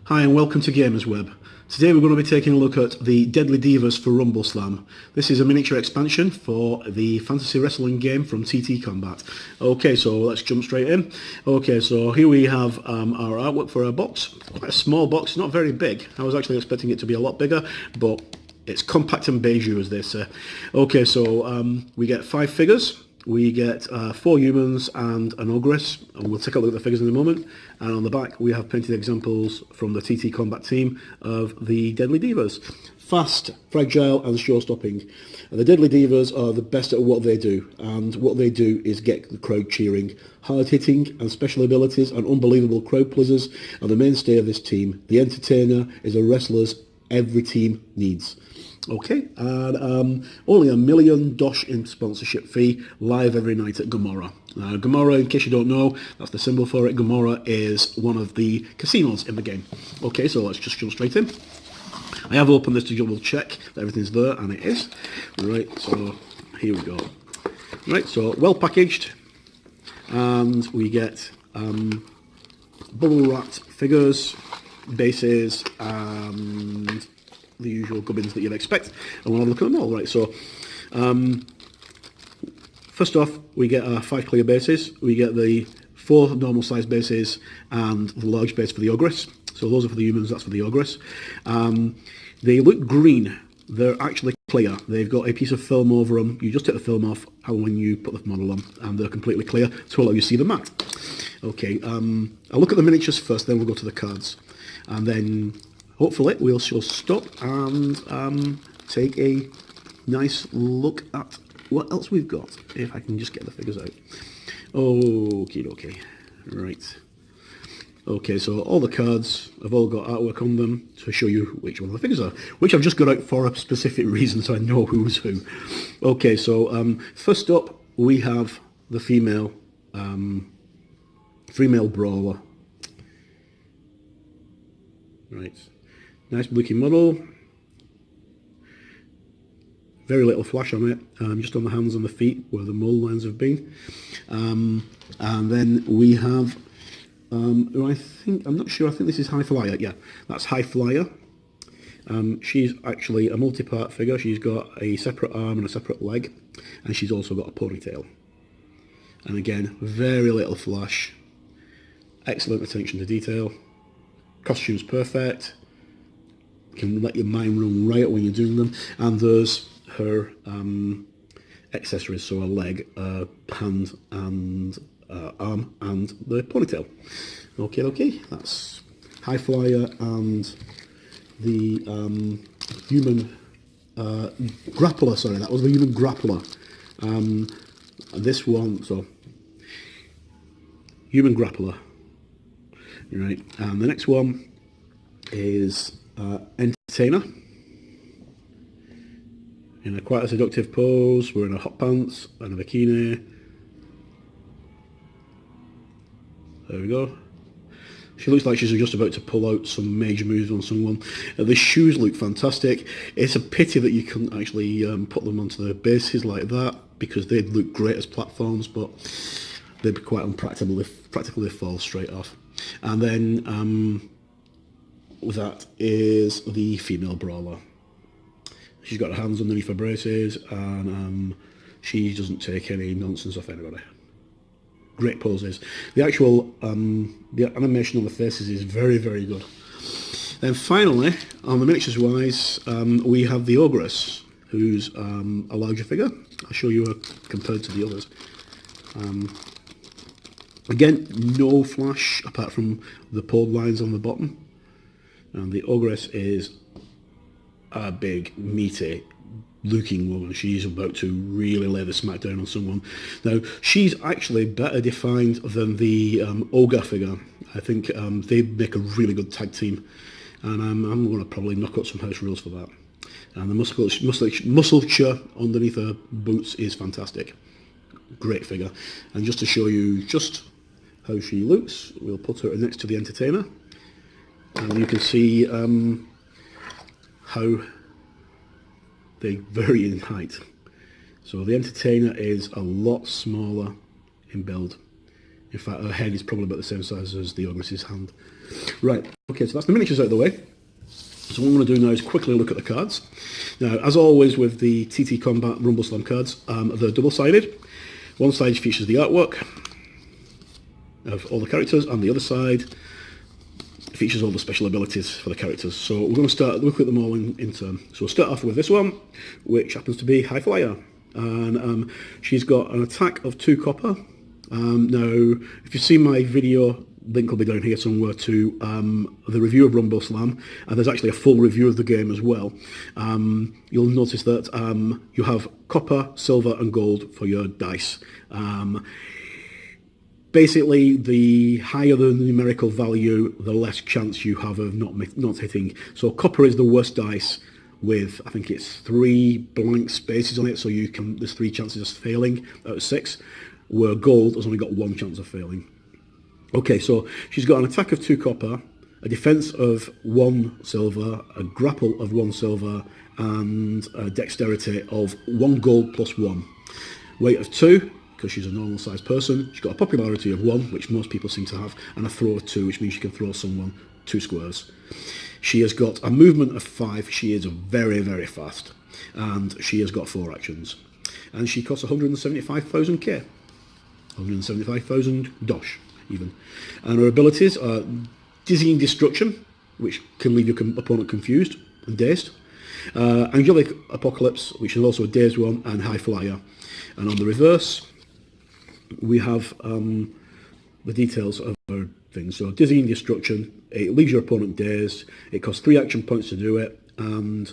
Hi and welcome to Gamers Web. Today we're going to be taking a look at the Deadly Divas for Rumbleslam. This is a miniature expansion for the fantasy wrestling game from TT Combat. Okay, so let's jump straight in. Okay, so here we have our artwork for our box. Quite a small box, not very big. I was actually expecting it to be a lot bigger, but it's compact and beigey as they say. Okay, so we get 5 figures. We get 4 humans and an ogress, and we'll take a look at the figures in a moment. And on the back we have painted examples from the TT Combat team of the Deadly Divas. Fast, fragile and show-stopping. And the Deadly Divas are the best at what they do, and what they do is get the crowd cheering. Hard-hitting and special abilities and unbelievable crowd pleasers are the mainstay of this team. The entertainer is a wrestler every team needs. Okay, and only $1 million in sponsorship fee, live every night at Gomorrah. Gomorrah, in case you don't know, that's the symbol for it. Gomorrah is one of the casinos in the game. Okay, so let's just jump straight in. I have opened this to double check that everything's there, and it is. Right, so here we go. Right, so well packaged, and we get bubble wrapped figures, bases, and the usual gubbins that you'd expect, and we'll have a look at them all. Right, so first off we get our 5 clear bases. We get the 4 normal size bases and the large base for the ogress. So those are for the humans, that's for the ogress. They look green, they're actually clear. They've got a piece of film over them. You just take the film off when you put the model on, and they're completely clear to allow you to see the mat. Okay, I'll look at the miniatures first, then we'll go to the cards, and then hopefully we'll just stop and take a nice look at what else we've got, if I can just get the figures out. Okay, right. Okay, so all the cards have all got artwork on them to show you which one of the figures are, which I've just got out for a specific reason, so I know who's who. Okay, so first up we have the female brawler. Right. Nice looking model, very little flash on it, just on the hands and the feet where the mole lines have been. And then we have, I'm not sure, I think this is High Flyer, yeah, that's High Flyer. She's actually a multi-part figure. She's got a separate arm and a separate leg, and she's also got a ponytail. And again, very little flash, excellent attention to detail, costume's perfect. Can let your mind run riot when you're doing them. And there's her accessories, so a leg, hand and arm, and the ponytail. Okay, that's High Flyer and the human grappler, sorry, that was the human grappler. And this one, so human grappler. Right, and the next one is entertainer in quite a seductive pose, wearing a hot pants and a bikini. There we go. She looks like she's just about to pull out some major moves on someone. The shoes look fantastic. It's a pity that you couldn't actually put them onto the bases like that, because they'd look great as platforms, but they'd be quite unpractical if practically they fall straight off. And then that is the female brawler. She's got her hands underneath her braces, and she doesn't take any nonsense off anybody. Great poses. The actual the animation on the faces is very, very good. Then finally, on the miniatures wise, we have the ogress, who's a larger figure. I'll show you her compared to the others. Again, no flash apart from the pulled lines on the bottom. And the ogress is a big, meaty looking woman. She's about to really lay the smackdown on someone. Now, she's actually better defined than the ogre figure. I think they make a really good tag team, and I'm going to probably knock out some house rules for that. And the musculature underneath her boots is fantastic. Great figure. And just to show you just how she looks, we'll put her next to the entertainer. And you can see how they vary in height. So the entertainer is a lot smaller in build. In fact, her head is probably about the same size as the Ogress's hand. Right, okay, so that's the miniatures out of the way. So what I'm going to do now is quickly look at the cards. Now, as always with the TT Combat Rumbleslam cards, they're double-sided. One side features the artwork of all the characters, and the other side features all the special abilities for the characters. So we're going to start look at them all in turn. So we'll start off with this one, which happens to be High Flyer, and she's got an attack of 2 copper. Now, if you've seen my video, link will be down here somewhere to the review of Rumbleslam, and there's actually a full review of the game as well. You'll notice that you have copper, silver and gold for your dice. Basically, the higher the numerical value, the less chance you have of not hitting. So copper is the worst dice with, I think it's 3 blank spaces on it, so there's 3 chances of failing out of 6, where gold has only got 1 chance of failing. Okay, so she's got an attack of 2 copper, a defense of 1 silver, a grapple of 1 silver, and a dexterity of 1 gold plus 1. Weight of 2, because she's a normal sized person. She's got a popularity of 1, which most people seem to have, and a throw of 2, which means she can throw someone 2 squares. She has got a movement of 5. She is very, very fast, and she has got 4 actions. And she costs 175,000 K. 175,000 dosh, even. And her abilities are Dizzying Destruction, which can leave your opponent confused and dazed. Angelic Apocalypse, which is also a dazed one, and High Flyer. And on the reverse, we have the details of her things. So Dizzying Destruction, it leaves your opponent dazed, it costs 3 action points to do it, and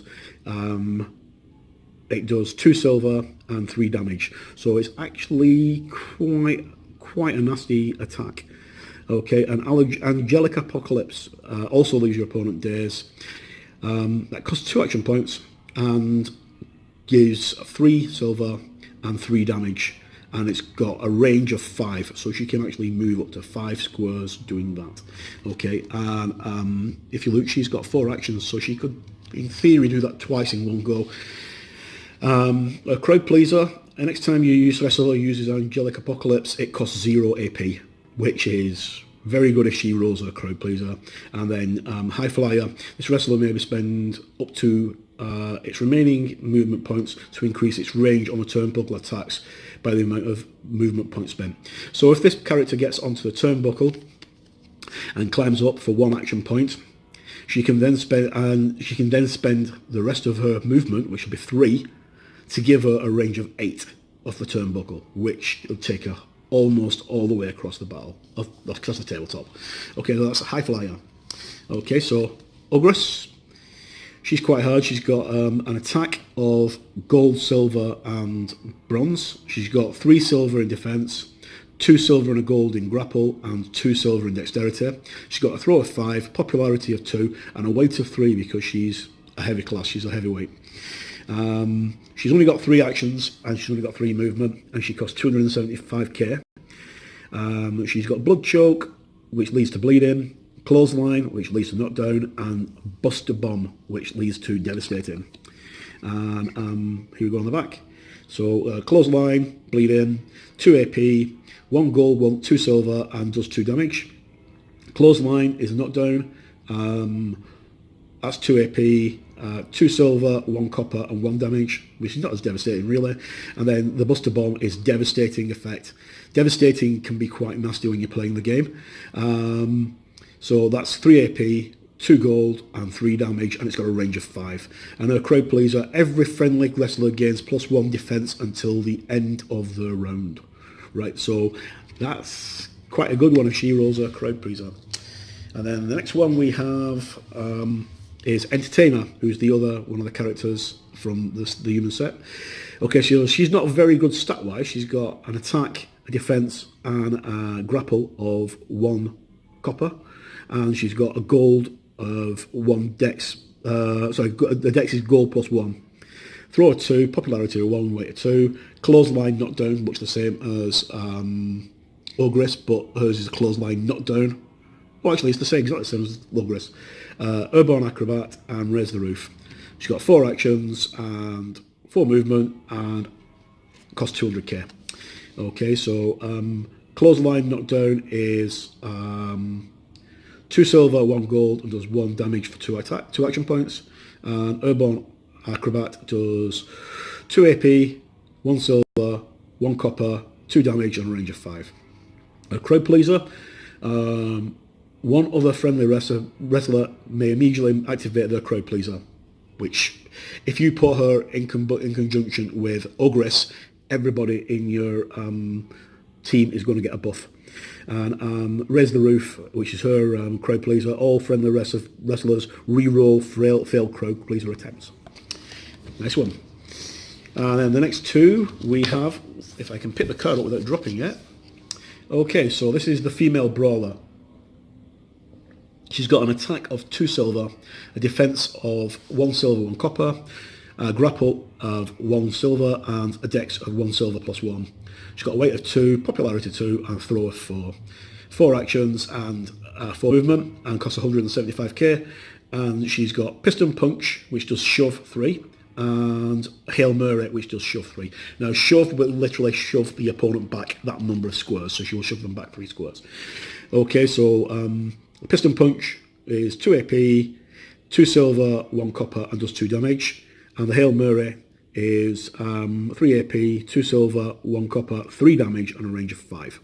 it does 2 silver and 3 damage. So it's actually quite a nasty attack. Okay, and Angelic Apocalypse also leaves your opponent dazed. That costs 2 action points and gives 3 silver and 3 damage, and it's got a range of 5, so she can actually move up to 5 squares doing that. Okay, and if you look, she's got 4 actions, so she could, in theory, do that twice in one go. A crowd pleaser, and next time you use wrestler uses Angelic Apocalypse, it costs 0 AP, which is very good if she rolls a crowd pleaser. And then High Flyer, this wrestler may spend up to its remaining movement points to increase its range on the turnbuckle attacks by the amount of movement points spent. So if this character gets onto the turnbuckle and climbs up for 1 action point, she can then spend the rest of her movement, which will be 3, to give her a range of 8 off the turnbuckle, which will take her almost all the way across the across the tabletop. Okay, so that's a High Flyer. Okay, so Ogress, she's quite hard. She's got an attack of gold, silver and bronze. She's got 3 silver in defense, 2 silver and a gold in grapple, and 2 silver in dexterity. She's got a throw of 5, popularity of 2, and a weight of 3 because she's a heavy class. She's a heavyweight. She's only got 3 actions, and she's only got 3 movement, and she costs 275k. She's got Blood Choke, which leads to bleeding, Clothesline, which leads to knockdown, and Buster Bomb, which leads to devastating. And here we go on the back. So Clothesline, bleeding, 2 AP, 1 gold, 2 silver, and does 2 damage. Clothesline is a knockdown. That's 2 AP, 2 silver, 1 copper, and 1 damage, which is not as devastating really. And then the Buster Bomb is devastating effect. Devastating can be quite nasty when you're playing the game. So that's 3 AP, 2 gold, and 3 damage, and it's got a range of 5. And her crowd pleaser, every friendly wrestler gains +1 defense until the end of the round. Right, so that's quite a good one if she rolls her crowd pleaser. And then the next one we have is Entertainer, who's the other one of the characters from the human set. Okay, so she's not very good stat-wise. She's got an attack, a defense, and a grapple of 1 copper, and she's got a gold of 1 dex. The dex is gold +1. Throw of 2, popularity of 1, weight of 2. Clothesline knockdown, much the same as Ogress, but hers is a clothesline knockdown. Well, actually, it's exactly the same as Ogress. Airborne Acrobat and Raise the Roof. She's got 4 actions and 4 movement and costs 200k. Okay, so Clothesline knockdown is 2 silver, 1 gold, and does 1 damage for 2 action points. And Airborne Acrobat does 2 AP, 1 silver, 1 copper, 2 damage, and a range of 5. A Crowd Pleaser. One other friendly wrestler may immediately activate their Crowd Pleaser, which, if you put her in conjunction with Ogress, everybody in your team is going to get a buff. And Raise the Roof, which is her Crowd Pleaser. All friendly wrestlers re-roll failed Crowd Pleaser attempts. Nice one. And then the next two we have, if I can pick the card up without dropping it. Okay, so this is the female brawler. She's got an attack of 2 silver, a defense of 1 silver, 1 copper, a grapple of 1 silver, and a dex of 1 silver plus 1. She's got a weight of 2, popularity 2, and a throw of 4. 4 actions and 4 movement, and costs 175k. And she's got Piston Punch, which does shove 3, and Hail Mary, which does shove 3. Now, shove will literally shove the opponent back that number of squares, so she will shove them back 3 squares. Okay, so Piston Punch is 2 AP, 2 silver, 1 copper, and does 2 damage. And the Hail Mary is 3 AP, 2 silver, 1 copper, 3 damage, and a range of 5.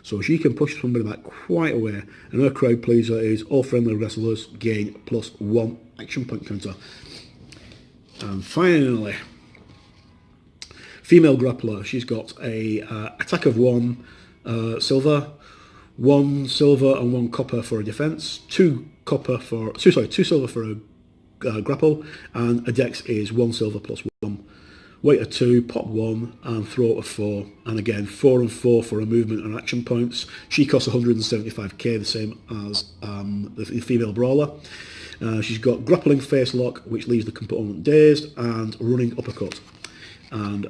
So she can push somebody back quite a way. And her Crowd Pleaser is all friendly wrestlers gain plus 1 action point counter. And finally, female grappler. She's got a attack of 1 silver, 1 silver and 1 copper for a defense, 2 silver for a grapple, and a dex is 1 silver plus 1. Weight of 2, pop 1, and throw of 4. And again, 4 and 4 for a movement and action points. She costs 175k, the same as the female brawler. She's got grappling face lock, which leaves the opponent dazed, and running uppercut. And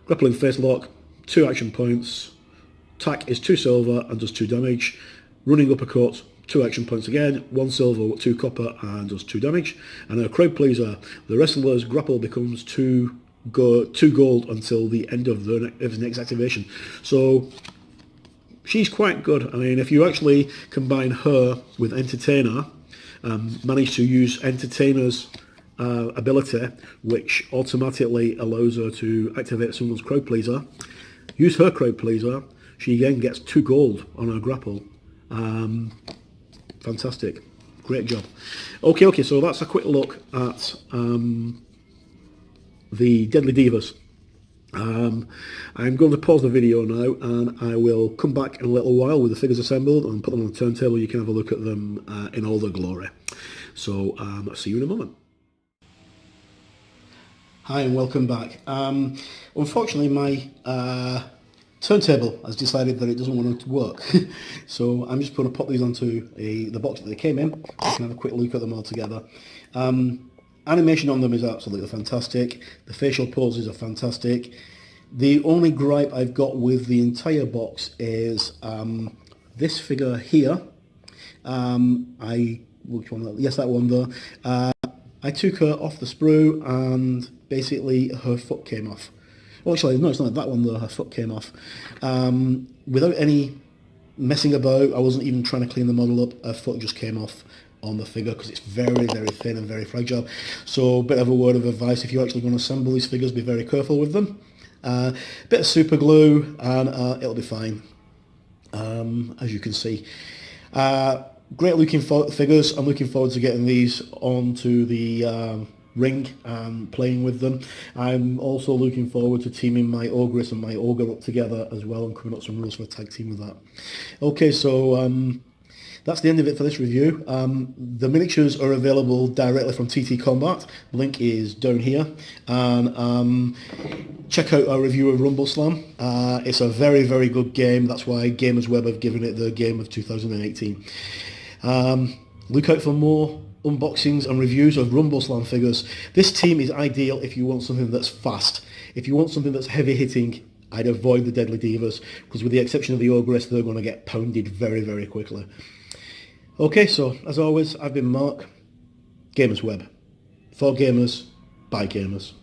grappling face lock, 2 action points. Attack is 2 silver and does 2 damage. Running uppercut, 2 action points again, 1 silver, 2 copper, and does 2 damage. And a Crowd Pleaser, the wrestler's grapple becomes 2 gold until the end of his next activation. So she's quite good. I mean, if you actually combine her with Entertainer, manage to use Entertainer's ability, which automatically allows her to activate someone's Crowd Pleaser, use her Crowd Pleaser, she again gets 2 gold on her grapple. Fantastic. Great job. Okay, so that's a quick look at the Deadly Divas. I'm going to pause the video now, and I will come back in a little while with the figures assembled and put them on the turntable. You can have a look at them in all their glory. So I'll see you in a moment. Hi and welcome back. Unfortunately, my turntable has decided that it doesn't want to work. So I'm just going to pop these onto the box that they came in. You can have a quick look at them all together. Animation on them is absolutely fantastic. The facial poses are fantastic. The only gripe I've got with the entire box is this figure here. Which one? Yes, that one there. I took her off the sprue and basically her foot came off. Well, actually, no, it's not that one there. Her foot came off. Without any messing about, I wasn't even trying to clean the model up. Her foot just came off on the figure because it's very, very thin and very fragile. So a bit of a word of advice: if you're actually going to assemble these figures, be very careful with them. Bit of super glue and it'll be fine, as you can see. Great looking figures. I'm looking forward to getting these onto the ring and playing with them. I'm also looking forward to teaming my Ogress and my Ogre up together as well and coming up with some rules for a tag team with that. Okay, so that's the end of it for this review. The miniatures are available directly from TT Combat. The link is down here. And check out our review of Rumbleslam. It's a very, very good game. That's why Gamers Web have given it the game of 2018. Look out for more unboxings and reviews of Rumbleslam figures. This team is ideal if you want something that's fast. If you want something that's heavy hitting, I'd avoid the Deadly Divas, because with the exception of the Ogress, they're going to get pounded very, very quickly. Okay, so as always, I've been Mark, Gamers Web. For gamers, by gamers.